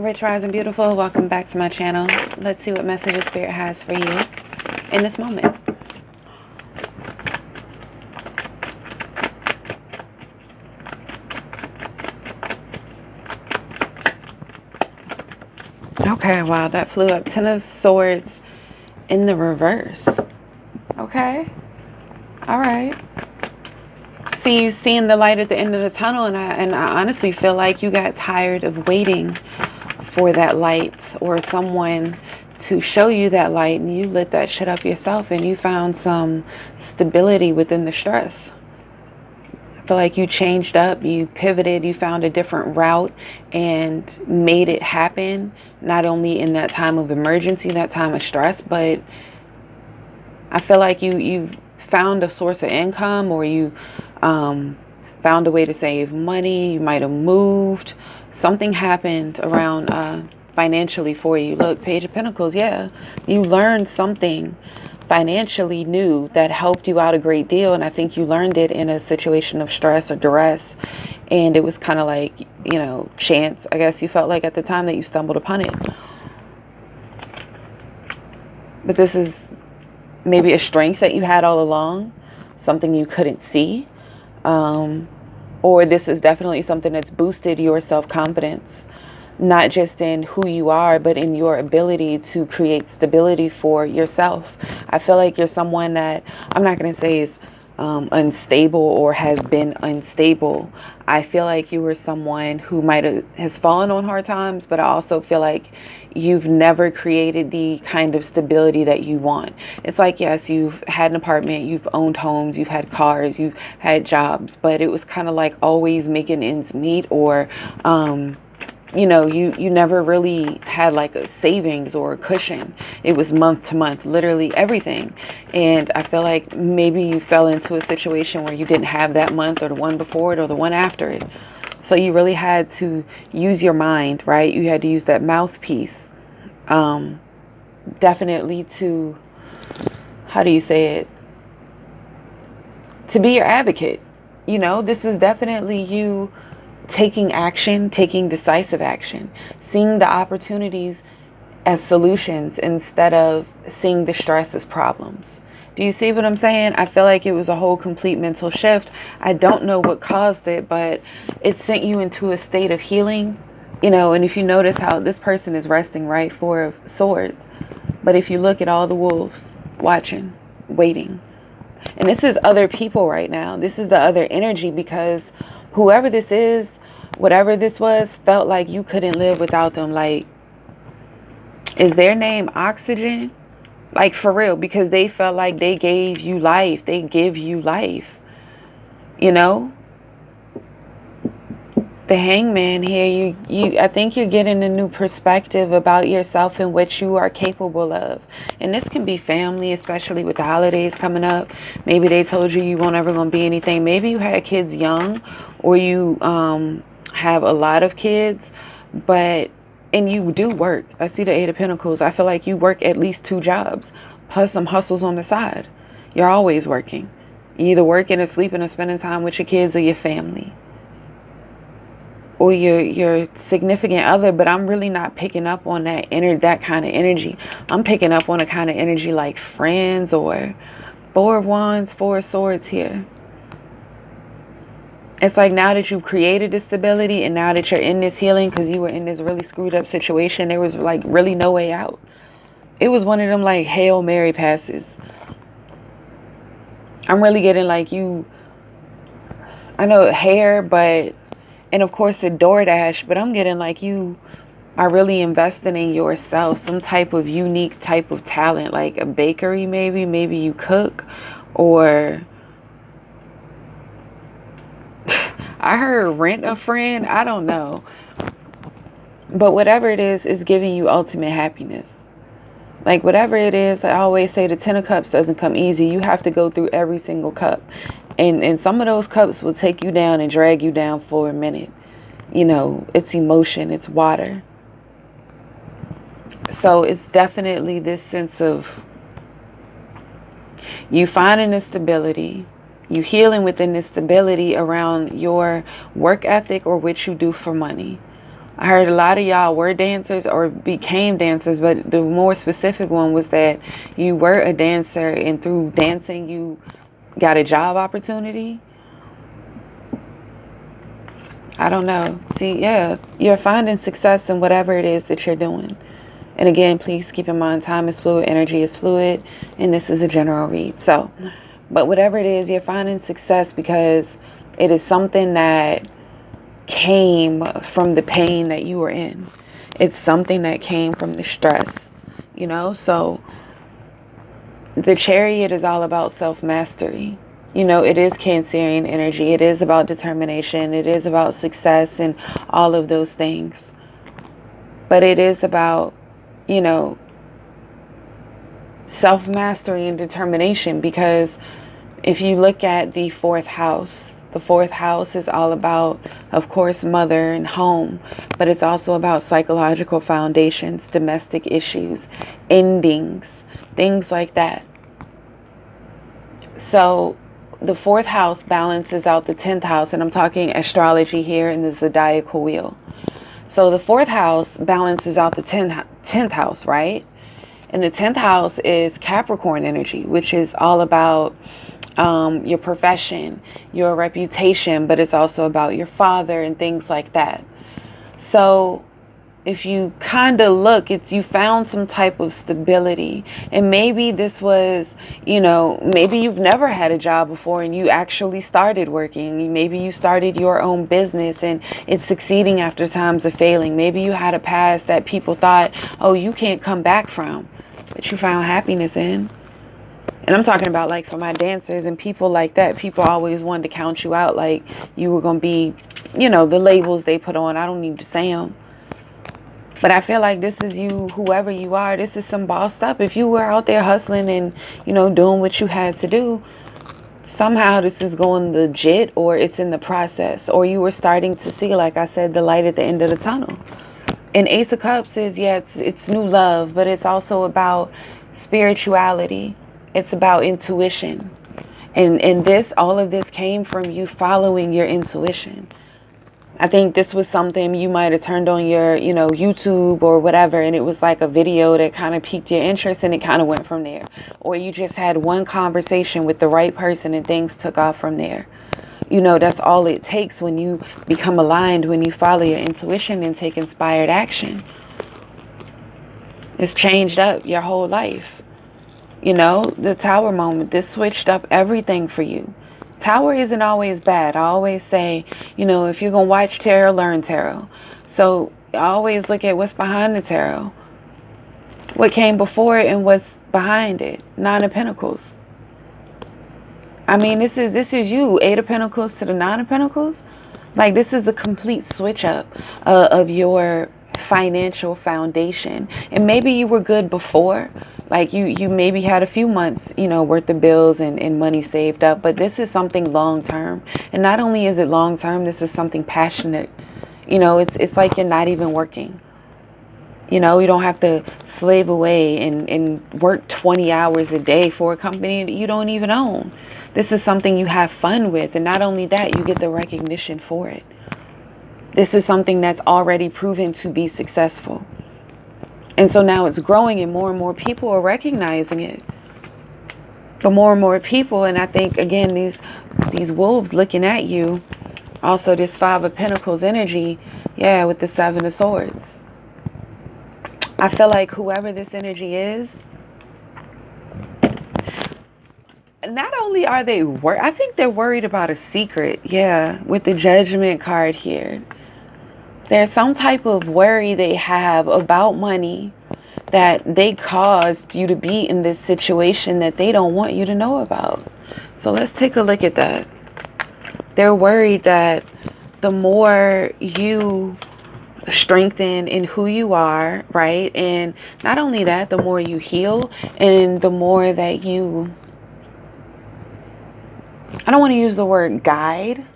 Rich Rising Beautiful, welcome back to my channel. Let's see what message Spirit has for you in this moment. Okay, wow, that flew up. Ten of Swords in the reverse. Okay, all right. See you seeing the light at the end of the tunnel, and I honestly feel like you got tired of waiting for that light or someone to show you that light, and you lit that shit up yourself, and you found some stability within the stress. I feel like you changed up, you pivoted, you found a different route and made it happen, not only in that time of emergency, that time of stress, but I feel like you found a source of income, or you found a way to save money. You might have moved. Something happened around financially for you. Look, Page of Pentacles, yeah. You learned something financially new that helped you out a great deal. And I think you learned it in a situation of stress or duress. And it was kind of like, you know, chance, I guess you felt like at the time that you stumbled upon it. But this is maybe a strength that you had all along, something you couldn't see. Or this is definitely something that's boosted your self-confidence, not just in who you are, but in your ability to create stability for yourself. I feel like you're someone that, I'm not going to say is unstable or has been unstable. I feel like you were someone who has fallen on hard times, but I also feel like you've never created the kind of stability that you want. It's like, yes, you've had an apartment, you've owned homes, you've had cars, you've had jobs, but it was kind of like always making ends meet, or you know, you never really had like a savings or a cushion. It was month to month, literally everything. And I feel like maybe you fell into a situation where you didn't have that month or the one before it or the one after it. So you really had to use your mind, right? You had to use that mouthpiece, definitely to, how do you say it? To be your advocate. You know, this is definitely you taking action, taking decisive action, seeing the opportunities as solutions instead of seeing the stress as problems. Do you see what I'm saying? I feel like it was a whole complete mental shift. I don't know what caused it, but it sent you into a state of healing, you know. And if you notice how this person is resting, right, Four of Swords, but if you look at all the wolves watching, waiting, and this is other people right now, this is the other energy, because whoever this is, whatever this was, felt like you couldn't live without them. Like, is their name Oxygen? Like, for real, because they felt like they gave you life. They give you life. You know? The Hangman here, I think you're getting a new perspective about yourself and what you are capable of. And this can be family, especially with the holidays coming up. Maybe they told you weren't ever going to be anything. Maybe you had kids young, or you have a lot of kids, and you do work. I see the Eight of Pentacles. I feel like you work at least 2 jobs, plus some hustles on the side. You're always working. You're either working or sleeping or spending time with your kids or your family, or your significant other. But I'm really not picking up on that kind of energy. I'm picking up on a kind of energy like friends, or Four of Wands, Four of Swords here. It's like, now that you've created this stability, and now that you're in this healing, because you were in this really screwed up situation, there was like really no way out. It was one of them like Hail Mary passes. I'm really getting like I know hair, but, and of course the DoorDash, but I'm getting like you are really investing in yourself, some type of unique type of talent, like a bakery, maybe you cook, or I heard rent a friend. I don't know. But whatever it is giving you ultimate happiness. Like, whatever it is, I always say the 10 of Cups doesn't come easy. You have to go through every single cup. And some of those cups will take you down and drag you down for a minute. You know, it's emotion, it's water. So it's definitely this sense of you finding the stability, you healing within this stability around your work ethic or what you do for money. I heard a lot of y'all were dancers or became dancers, but the more specific one was that you were a dancer and through dancing you got a job opportunity. I don't know. See, yeah, you're finding success in whatever it is that you're doing. And again, please keep in mind, time is fluid, energy is fluid, and this is a general read. So, but whatever it is, you're finding success because it is something that came from the pain that you were in. It's something that came from the stress, you know? So the Chariot is all about self-mastery. You know, it is Cancerian energy. It is about determination. It is about success and all of those things. But it is about, you know, self-mastery and determination, because if you look at the fourth house is all about, of course, mother and home, but it's also about psychological foundations, domestic issues, endings, things like that. So the fourth house balances out the 10th house, and I'm talking astrology here in the zodiacal wheel. So the fourth house balances out the 10th house, right? And the 10th house is Capricorn energy, which is all about your profession, your reputation, but it's also about your father and things like that. So if you kind of look, you found some type of stability, and maybe this was, you know, maybe you've never had a job before and you actually started working. Maybe you started your own business and it's succeeding after times of failing. Maybe you had a past that people thought, oh, you can't come back from, but you found happiness in. And I'm talking about, like, for my dancers and people like that, people always wanted to count you out, like you were going to be, you know, the labels they put on. I don't need to say them. But I feel like this is you, whoever you are, this is some bossed up. If you were out there hustling and, you know, doing what you had to do, somehow this is going legit, or it's in the process, or you were starting to see, like I said, the light at the end of the tunnel. And Ace of Cups is, yeah, it's new love, but it's also about spirituality. It's about intuition. And this, all of this came from you following your intuition. I think this was something you might have turned on your, you know, YouTube or whatever, and it was like a video that kind of piqued your interest and it kind of went from there. Or you just had one conversation with the right person and things took off from there. You know, that's all it takes when you become aligned, when you follow your intuition and take inspired action. It's changed up your whole life. You know, the Tower moment, this switched up everything for you. Tower isn't always bad. I always say, you know, if you're going to watch tarot, learn tarot. So I always look at what's behind the tarot. What came before it and what's behind it. Nine of Pentacles. I mean, this is you. Eight of Pentacles to the Nine of Pentacles. Like, this is a complete switch up of your financial foundation. And maybe you were good before, like you maybe had a few months, you know, worth of bills and money saved up, but this is something long term. And not only is it long term, this is something passionate. You know, it's like you're not even working. You know, you don't have to slave away and work 20 hours a day for a company that you don't even own. This is something you have fun with, and not only that, you get the recognition for it. This is something that's already proven to be successful. And so now it's growing and more people are recognizing it. But more and more people, and I think, again, these wolves looking at you. Also, this Five of Pentacles energy, yeah, with the Seven of Swords. I feel like whoever this energy is, not only are they I think they're worried about a secret, yeah, with the Judgment card here. There's some type of worry they have about money, that they caused you to be in this situation that they don't want you to know about. So let's take a look at that. They're worried that the more you strengthen in who you are, right? And not only that, the more you heal and the more that you, I don't want to use the word guide,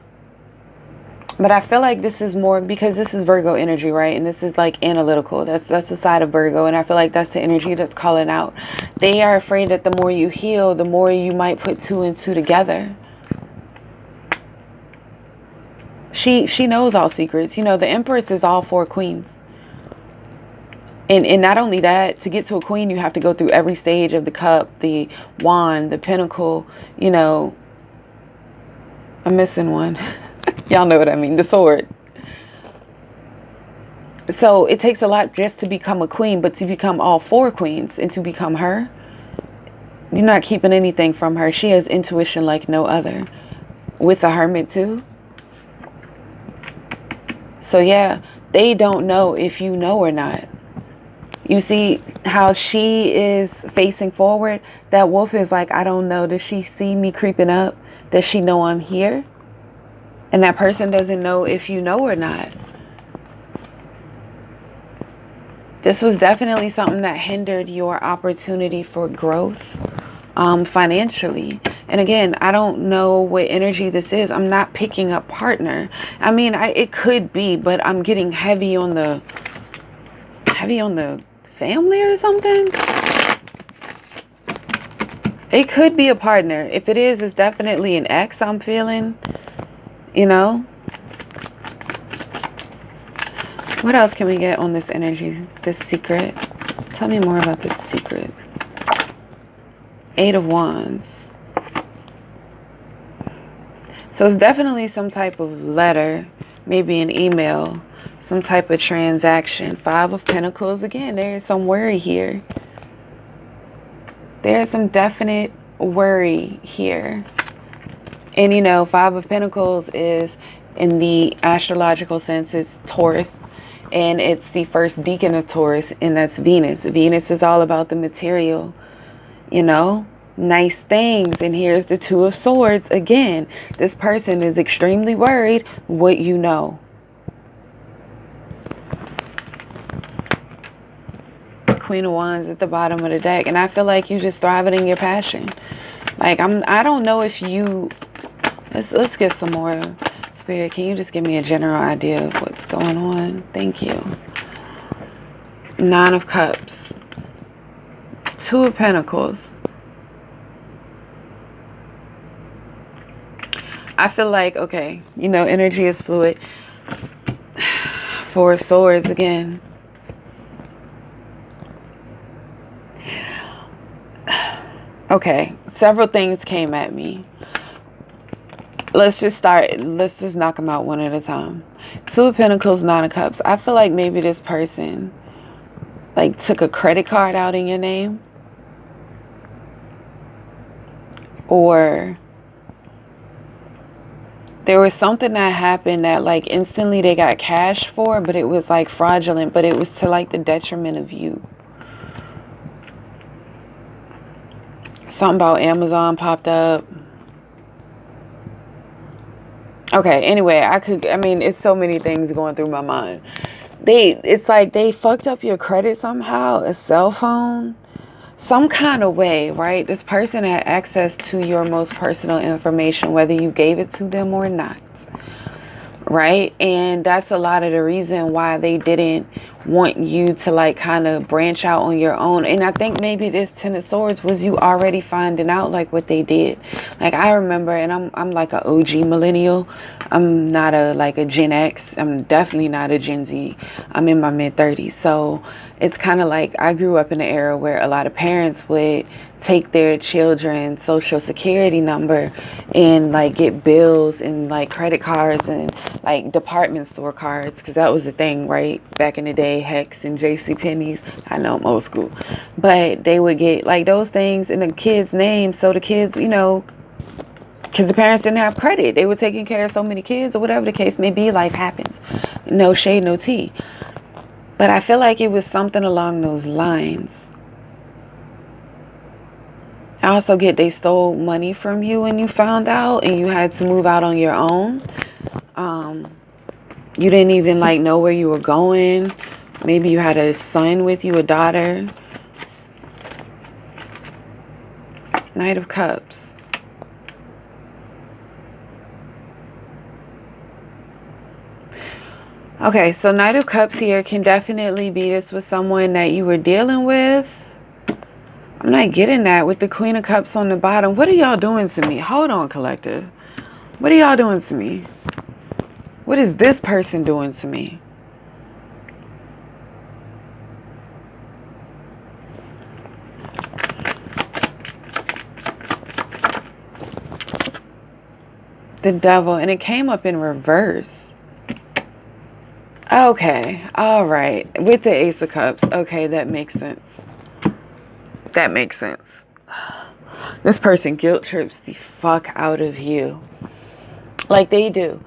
but I feel like this is more because this is Virgo energy, right? And this is like analytical. That's the side of Virgo. And I feel like that's the energy that's calling out. They are afraid that the more you heal, the more you might put two and two together. She knows all secrets. You know, the Empress is all four queens. And not only that, to get to a queen, you have to go through every stage of the cup, the wand, the pentacle, you know. I'm missing one. Y'all know what I mean, the sword. So it takes a lot just to become a queen, but to become all four queens and to become her, you're not keeping anything from her. She has intuition like no other. With the Hermit too. So yeah, they don't know if you know or not. You see how she is facing forward? That wolf is like, I don't know. Does she see me creeping up? Does she know I'm here? And that person doesn't know if you know or not. This was definitely something that hindered your opportunity for growth financially. And again, I don't know what energy this is. I'm not picking up partner. I mean, it could be, but I'm getting heavy on the family or something. It could be a partner. If it is, it's definitely an ex I'm feeling, you know. What else can we get on this energy, this secret? Tell me more about this secret. Eight of Wands. So it's definitely some type of letter, maybe an email, some type of transaction. Five of Pentacles. Again, there is some worry here. There's some definite worry here. And you know, Five of Pentacles is, in the astrological sense, it's Taurus. And it's the first decan of Taurus, and that's Venus. Venus is all about the material, you know, nice things. And here's the Two of Swords. Again, this person is extremely worried what you know. Queen of Wands at the bottom of the deck. And I feel like you just thriving in your passion. Like, I don't know if you... Let's get some more. Spirit, can you just give me a general idea of what's going on? Thank you. Nine of Cups. Two of Pentacles. I feel like, okay, you know, energy is fluid. Four of Swords again. Okay, several things came at me. Let's just knock them out one at a time. Two of Pentacles, Nine of Cups. I feel like maybe this person like took a credit card out in your name. Or there was something that happened that like instantly they got cash for, but it was like fraudulent, but it was to like the detriment of you. Something about Amazon popped up. Okay, anyway, I mean, it's so many things going through my mind. It's like they fucked up your credit somehow, a cell phone, some kind of way, right? This person had access to your most personal information, whether you gave it to them or not, right? And that's a lot of the reason why they didn't want you to like kind of branch out on your own. And I think maybe this Ten of Swords was you already finding out like what they did. Like I remember, and I'm like a OG millennial. I'm not a Gen X. I'm definitely not a Gen Z. I'm in my mid-30s. So it's kind of like I grew up in an era where a lot of parents would take their children's social security number and like get bills and like credit cards and like department store cards, because that was the thing, right? Back in the day, Hex and JCPenney's. I know I'm old school, but they would get like those things in the kids' names, so the kids, you know, because the parents didn't have credit, they were taking care of so many kids or whatever the case may be. Life happens. No shade, no tea. But I feel like it was something along those lines. I also get they stole money from you when you found out and you had to move out on your own. You didn't even like know where you were going. Maybe you had a son with you, a daughter. Knight of Cups. Okay, so Knight of Cups here can definitely be this with someone that you were dealing with. I'm not getting that with the Queen of Cups on the bottom. What are y'all doing to me? Hold on, collective. What are y'all doing to me? What is this person doing to me? The Devil, and it came up in reverse. Okay, all right. With the Ace of Cups. Okay, that makes sense. That makes sense. This person guilt trips the fuck out of you. Like they do.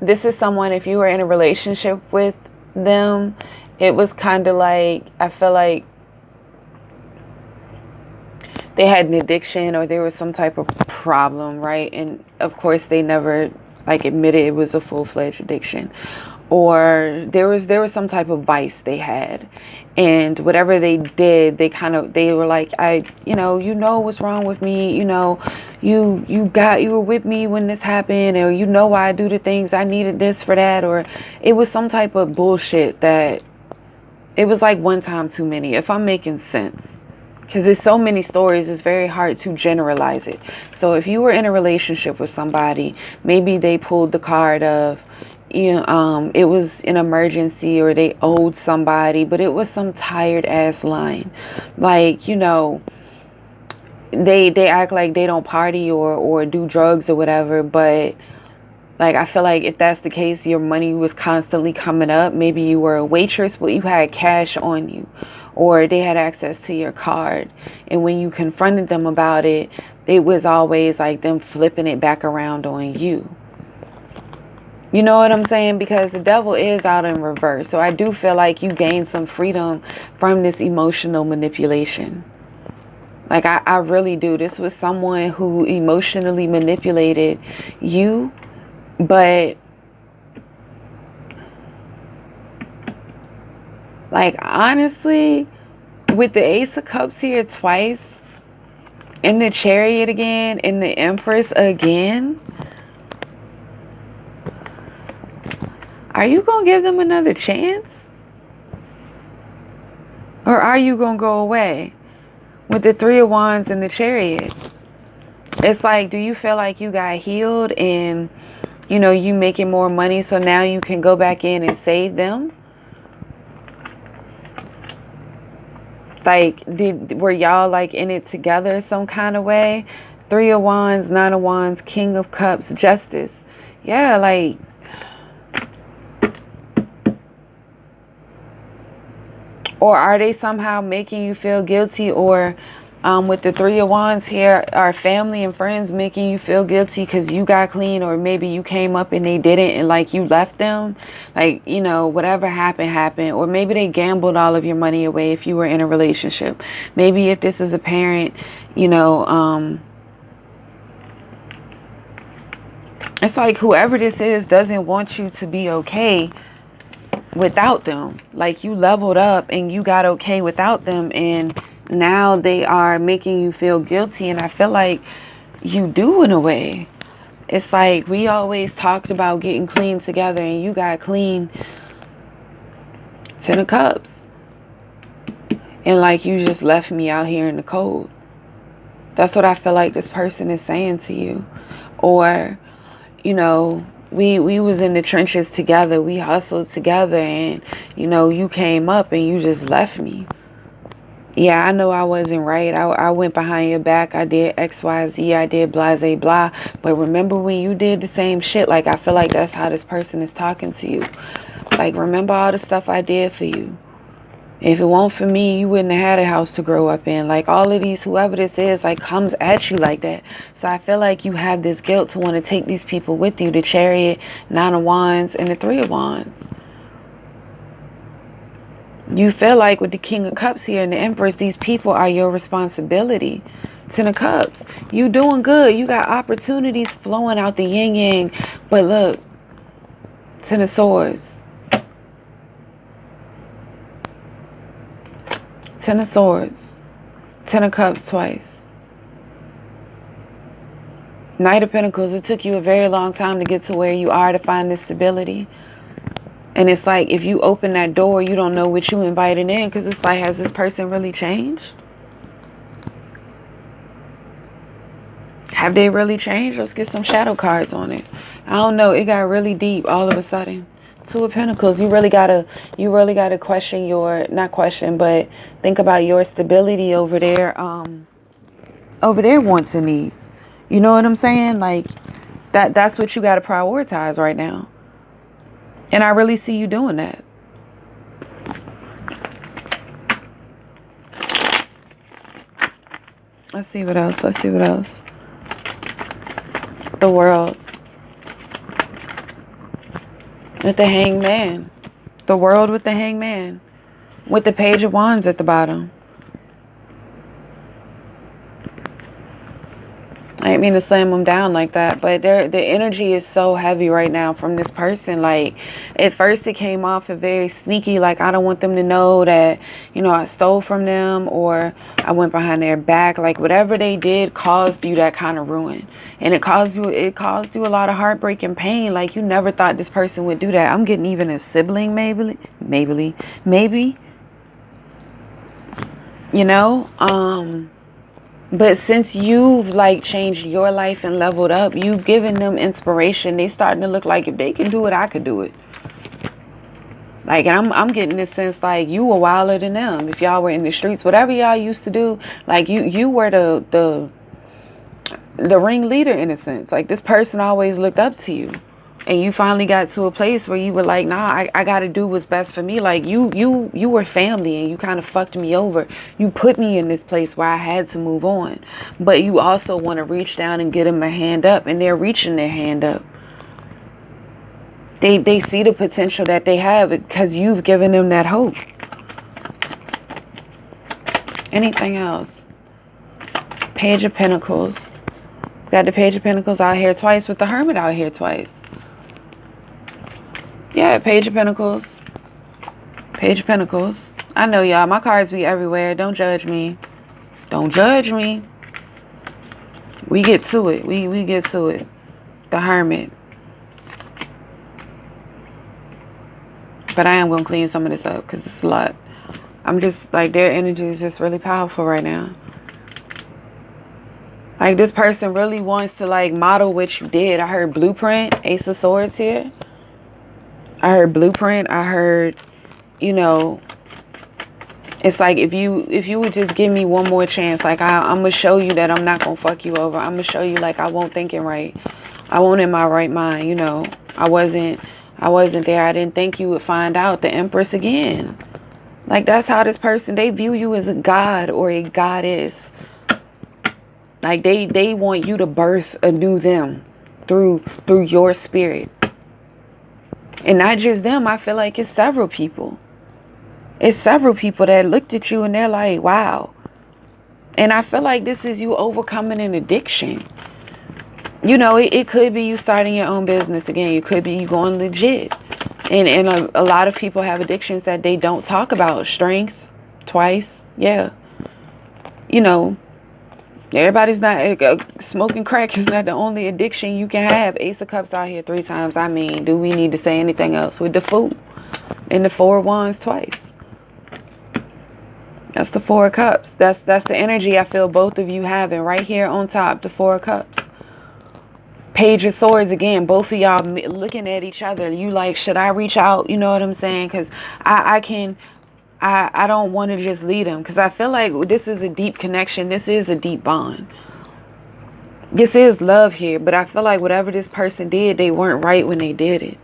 This is someone, if you were in a relationship with them, it was kind of like, I feel like they had an addiction or there was some type of problem, right? And of course they never like admitted it was a full-fledged addiction, or there was some type of vice they had, and whatever they did, they were like, you know what's wrong with me, you were with me when this happened, or why I do the things, I needed this for that, or it was some type of bullshit that it was like one time too many, if I'm making sense. Because there's so many stories, it's very hard to generalize it. So if you were in a relationship with somebody, maybe they pulled the card of, it was an emergency, or they owed somebody, but it was some tired ass line. Like, they act like they don't party or do drugs or whatever, but like, I feel like if that's the case, your money was constantly coming up. Maybe you were a waitress, but you had cash on you, or they had access to your card. And when you confronted them about it, it was always like them flipping it back around on you. You know what I'm saying? Because the Devil is out in reverse. So I do feel like you gained some freedom from this emotional manipulation. Like, I really do. This was someone who emotionally manipulated you. But like, honestly, with the Ace of Cups here twice, and the Chariot again, and the Empress again, are you gonna give them another chance? Or are you gonna go away? With the Three of Wands and the Chariot, it's like, do you feel like you got healed and you making more money, so now you can go back in and save them? Like, were y'all like in it together some kind of way? Three of Wands, Nine of Wands, King of Cups, Justice. Yeah, like, or are they somehow making you feel guilty? Or with the Three of Wands here, are family and friends making you feel guilty because you got clean, or maybe you came up and they didn't, and like you left them? Like, whatever happened. Or maybe they gambled all of your money away if you were in a relationship. Maybe if this is a parent, it's like whoever this is doesn't want you to be okay without them. Like, you leveled up and you got okay without them, and now they are making you feel guilty. And I feel like you do, in a way. It's like, we always talked about getting clean together, and you got clean. Ten of Cups. And like, you just left me out here in the cold. That's what I feel like this person is saying to you. Or, we was in the trenches together, we hustled together, and you came up and you just left me. Yeah, I know I wasn't right. I went behind your back. I did XYZ. I did blase blah. But remember when you did the same shit? Like, I feel like that's how this person is talking to you. Like, remember all the stuff I did for you. If it weren't for me, you wouldn't have had a house to grow up in. Like, all of these, whoever this is, like, comes at you like that. So I feel like you have this guilt to want to take these people with you. The Chariot, Nine of Wands, and the Three of Wands. You feel like with the King of Cups here and the Empress, these people are your responsibility. Ten of Cups. You doing good. You got opportunities flowing out the yin yang. But look, Ten of Swords. Ten of Swords. Ten of Cups twice. Knight of Pentacles. It took you a very long time to get to where you are, to find this stability. And it's like, if you open that door, you don't know what you invited in, because it's like, has this person really changed? Have they really changed? Let's get some shadow cards on it. I don't know. It got really deep all of a sudden. Two of Pentacles. You really gotta question your, not question, but think about your stability over there. Over their wants and needs. You know what I'm saying? Like that's what you got to prioritize right now. And I really see you doing that. Let's see what else. Let's see what else. The World. With the Hangman. The World with the Hangman. With the Page of Wands at the bottom. I didn't mean to slam them down like that, but the energy is so heavy right now from this person. Like, at first it came off a very sneaky, like, I don't want them to know that, you know, I stole from them or I went behind their back. Like, whatever they did caused you that kind of ruin. And it caused you a lot of heartbreak and pain. Like, you never thought this person would do that. I'm getting even a sibling, maybe. You know, but since you've like changed your life and leveled up, you've given them inspiration. They starting to look like, if they can do it, I could do it. Like, and I'm getting this sense like you were wilder than them. If y'all were in the streets, whatever y'all used to do, like you were the ringleader in a sense. Like, this person always looked up to you. And you finally got to a place where you were like, nah, I got to do what's best for me. Like, you were family and you kind of fucked me over. You put me in this place where I had to move on. But you also want to reach down and get them a hand up. And they're reaching their hand up. They see the potential that they have because you've given them that hope. Anything else? Page of Pentacles. Got the Page of Pentacles out here twice with the Hermit out here twice. Yeah, Page of Pentacles. Page of Pentacles. I know, y'all. My cards be everywhere. Don't judge me. Don't judge me. We get to it. We get to it. The Hermit. But I am going to clean some of this up because it's a lot. I'm just, like, their energy is just really powerful right now. Like, this person really wants to, like, model what you did. I heard blueprint. Ace of Swords here. I heard blueprint. I heard, you know, it's like if you would just give me one more chance, like I'm going to show you that I'm not going to fuck you over. I'm going to show you like I won't thinking right. I won't in my right mind, you know. I wasn't there. I didn't think you would find out. The Empress again. Like, that's how this person, they view you as a god or a goddess. Like, they want you to birth a new them through your spirit. And not just them. I feel like it's several people. It's several people that looked at you and they're like, wow. And I feel like this is you overcoming an addiction. You know, it could be you starting your own business again. It could be you going legit. And a lot of people have addictions that they don't talk about. Strength, twice. Yeah. You know, everybody's not, smoking crack is not the only addiction you can have. Ace of Cups out here 3 times. I mean, do we need to say anything else? With the Fool and the 4 of Wands twice. That's the 4 of Cups. That's the energy I feel both of you having right here on top, the 4 of Cups. Page of Swords again. Both of y'all looking at each other. You like, should I reach out? You know what I'm saying? Because I don't want to just lead them, because I feel like this is a deep connection. This is a deep bond. This is love here, but I feel like whatever this person did, they weren't right when they did it.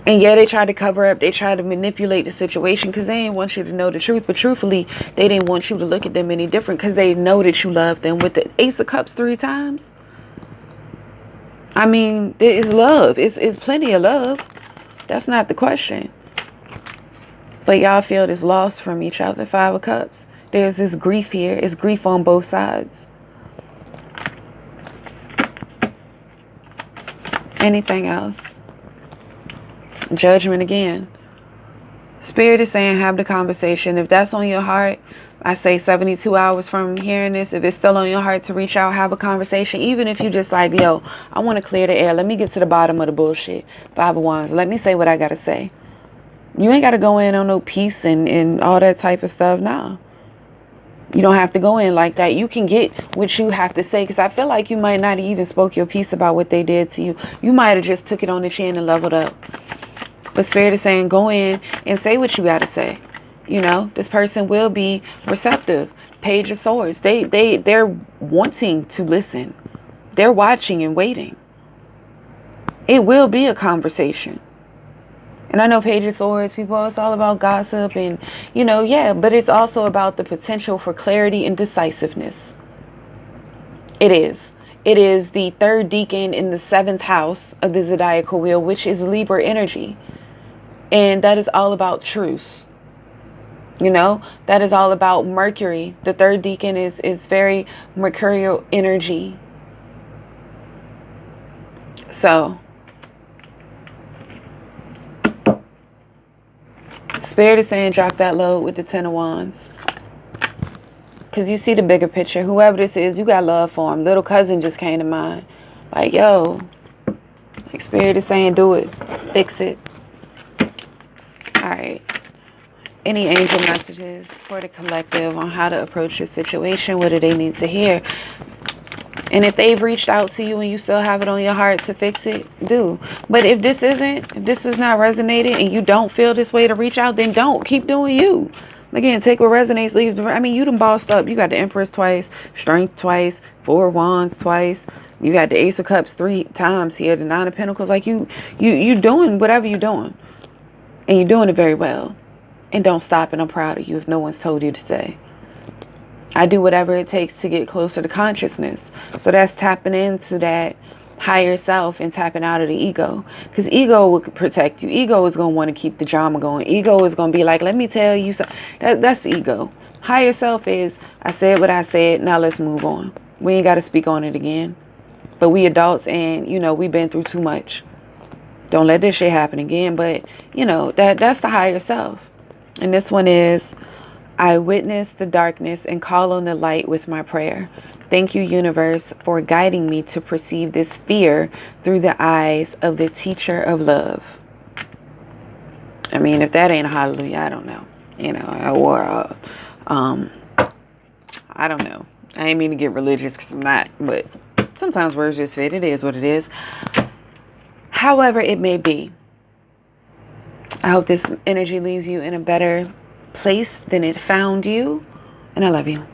And yeah, they tried to cover up. They tried to manipulate the situation because they didn't want you to know the truth. But truthfully, they didn't want you to look at them any different because they know that you love them. With the Ace of Cups 3 times. I mean, it's love. It's plenty of love. That's not the question. But y'all feel this loss from each other. 5 of Cups. There's this grief here. It's grief on both sides. Anything else? Judgment again. Spirit is saying have the conversation. If that's on your heart, I say 72 hours from hearing this. If it's still on your heart to reach out, have a conversation. Even if you just like, yo, I want to clear the air. Let me get to the bottom of the bullshit. 5 of Wands. Let me say what I got to say. You ain't got to go in on no peace and all that type of stuff. No. You don't have to go in like that. You can get what you have to say, because I feel like you might not even spoke your piece about what they did to you. You might have just took it on the chin and leveled up. But Spirit is saying, go in and say what you got to say. You know, this person will be receptive. Page of Swords. They're wanting to listen. They're watching and waiting. It will be a conversation. And I know Page of Swords, people, it's all about gossip and, you know, yeah, but it's also about the potential for clarity and decisiveness. It is. It is the third deacon in the seventh house of the zodiacal wheel, which is Libra energy. And that is all about truce. You know, that is all about Mercury. The third deacon is very mercurial energy. So Spirit is saying drop that load with the Ten of Wands. Because you see the bigger picture. Whoever this is, you got love for him. Little cousin just came to mind. Like, yo, like Spirit is saying do it. Fix it. All right. Any angel messages for the collective on how to approach this situation? What do they need to hear? And if they've reached out to you and you still have it on your heart to fix it, do. But if this is not resonating and you don't feel this way to reach out, then don't. Keep doing you. Again, take what resonates, leave the... I mean, you done bossed up. You got the Empress twice, Strength twice, Four of Wands twice. You got the Ace of Cups 3 times here, the Nine of Pentacles. Like you doing whatever you're doing. And you're doing it very well. And don't stop, and I'm proud of you if no one's told you to say. I do whatever it takes to get closer to consciousness. So that's tapping into that higher self and tapping out of the ego. Because ego will protect you. Ego is going to want to keep the drama going. Ego is going to be like, let me tell you something. That's the ego. Higher self is, I said what I said, now let's move on. We ain't got to speak on it again. But we adults, and, you know, we've been through too much. Don't let this shit happen again. But, you know, that's the higher self. And this one is, I witness the darkness and call on the light with my prayer. Thank you, universe, for guiding me to perceive this fear through the eyes of the teacher of love. I mean, if that ain't a hallelujah, I don't know. You know, or, I don't know. I ain't mean to get religious because I'm not, but sometimes words just fit. It is what it is. However it may be, I hope this energy leaves you in a better place than it found you. And I love you.